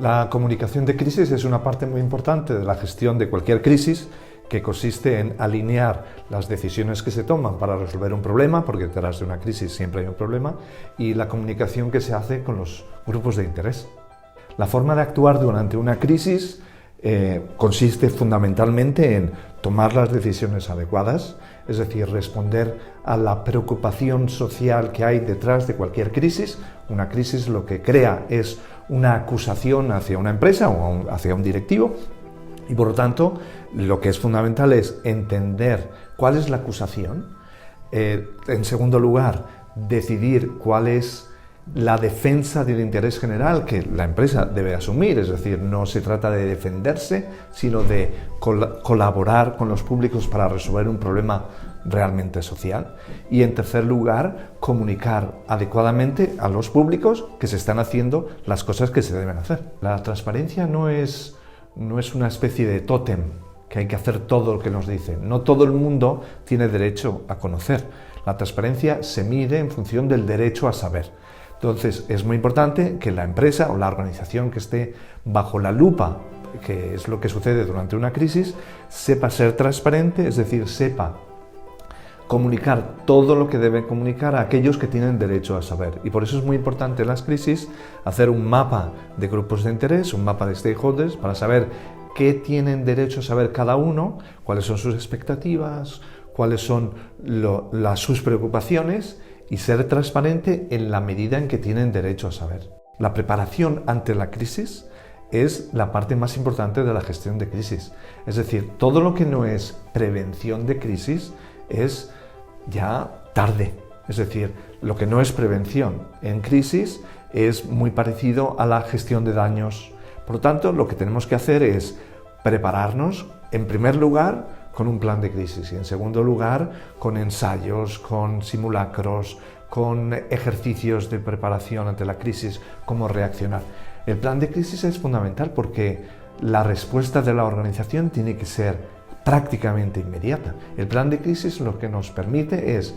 La comunicación de crisis es una parte muy importante de la gestión de cualquier crisis, que consiste en alinear las decisiones que se toman para resolver un problema, porque detrás de una crisis siempre hay un problema, y la comunicación que se hace con los grupos de interés. La forma de actuar durante una crisis consiste fundamentalmente en tomar las decisiones adecuadas, es decir, responder a la preocupación social que hay detrás de cualquier crisis. Una crisis lo que crea es una acusación hacia una empresa o hacia un directivo, y por lo tanto lo que es fundamental es entender cuál es la acusación. En segundo lugar, decidir cuál es la defensa del interés general que la empresa debe asumir, es decir, no se trata de defenderse, sino de colaborar con los públicos para resolver un problema realmente social. Y en tercer lugar, comunicar adecuadamente a los públicos que se están haciendo las cosas que se deben hacer. La transparencia no es una especie de tótem que hay que hacer todo lo que nos dicen. No todo el mundo tiene derecho a conocer. La transparencia se mide en función del derecho a saber. Entonces, es muy importante que la empresa o la organización que esté bajo la lupa, que es lo que sucede durante una crisis, sepa ser transparente, es decir, sepa comunicar todo lo que debe comunicar a aquellos que tienen derecho a saber. Y por eso es muy importante en las crisis hacer un mapa de grupos de interés, un mapa de stakeholders, para saber qué tienen derecho a saber cada uno, cuáles son sus expectativas, cuáles son sus preocupaciones, y ser transparente en la medida en que tienen derecho a saber. La preparación ante la crisis es la parte más importante de la gestión de crisis. Es decir, todo lo que no es prevención de crisis es ya tarde. Es decir, lo que no es prevención en crisis es muy parecido a la gestión de daños. Por lo tanto, lo que tenemos que hacer es prepararnos, en primer lugar, con un plan de crisis, y en segundo lugar con ensayos, con simulacros, con ejercicios de preparación ante la crisis, cómo reaccionar. El plan de crisis es fundamental porque la respuesta de la organización tiene que ser prácticamente inmediata. El plan de crisis lo que nos permite es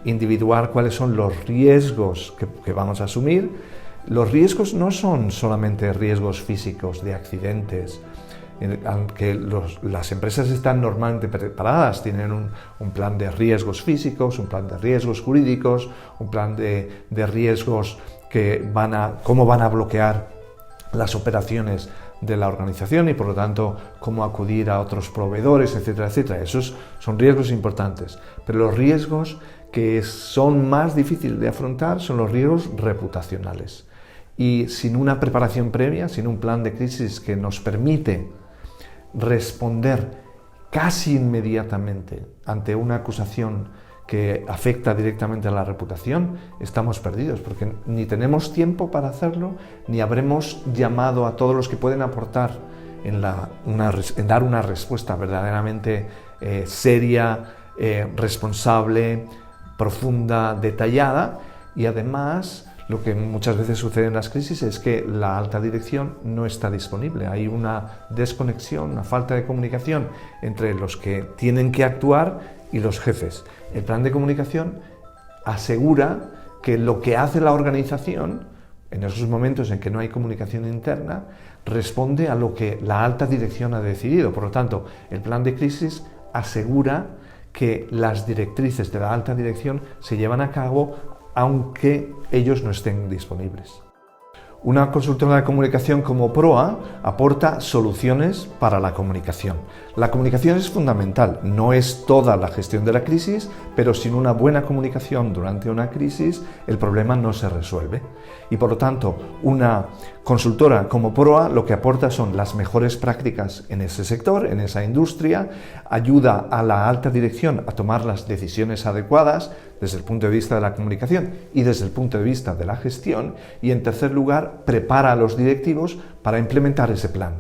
individuar cuáles son los riesgos que vamos a asumir. Los riesgos no son solamente riesgos físicos de accidentes, aunque las empresas están normalmente preparadas, tienen un plan de riesgos físicos, un plan de riesgos jurídicos, un plan de riesgos cómo van a bloquear las operaciones de la organización y por lo tanto cómo acudir a otros proveedores, etcétera, etcétera. Esos son riesgos importantes, pero los riesgos que son más difíciles de afrontar son los riesgos reputacionales. Y sin una preparación previa, sin un plan de crisis que nos permite responder casi inmediatamente ante una acusación que afecta directamente a la reputación, estamos perdidos, porque ni tenemos tiempo para hacerlo, ni habremos llamado a todos los que pueden aportar en dar una respuesta verdaderamente seria, responsable, profunda, detallada. Y además, lo que muchas veces sucede en las crisis es que la alta dirección no está disponible. Hay una desconexión, una falta de comunicación entre los que tienen que actuar y los jefes. El plan de comunicación asegura que lo que hace la organización, en esos momentos en que no hay comunicación interna, responde a lo que la alta dirección ha decidido. Por lo tanto, el plan de crisis asegura que las directrices de la alta dirección se llevan a cabo aunque ellos no estén disponibles. Una consultora de comunicación como Proa aporta soluciones para la comunicación. La comunicación es fundamental, no es toda la gestión de la crisis, pero sin una buena comunicación durante una crisis el problema no se resuelve. Y por lo tanto, una consultora como Proa lo que aporta son las mejores prácticas en ese sector, en esa industria, ayuda a la alta dirección a tomar las decisiones adecuadas desde el punto de vista de la comunicación y desde el punto de vista de la gestión, y en tercer lugar prepara a los directivos para implementar ese plan.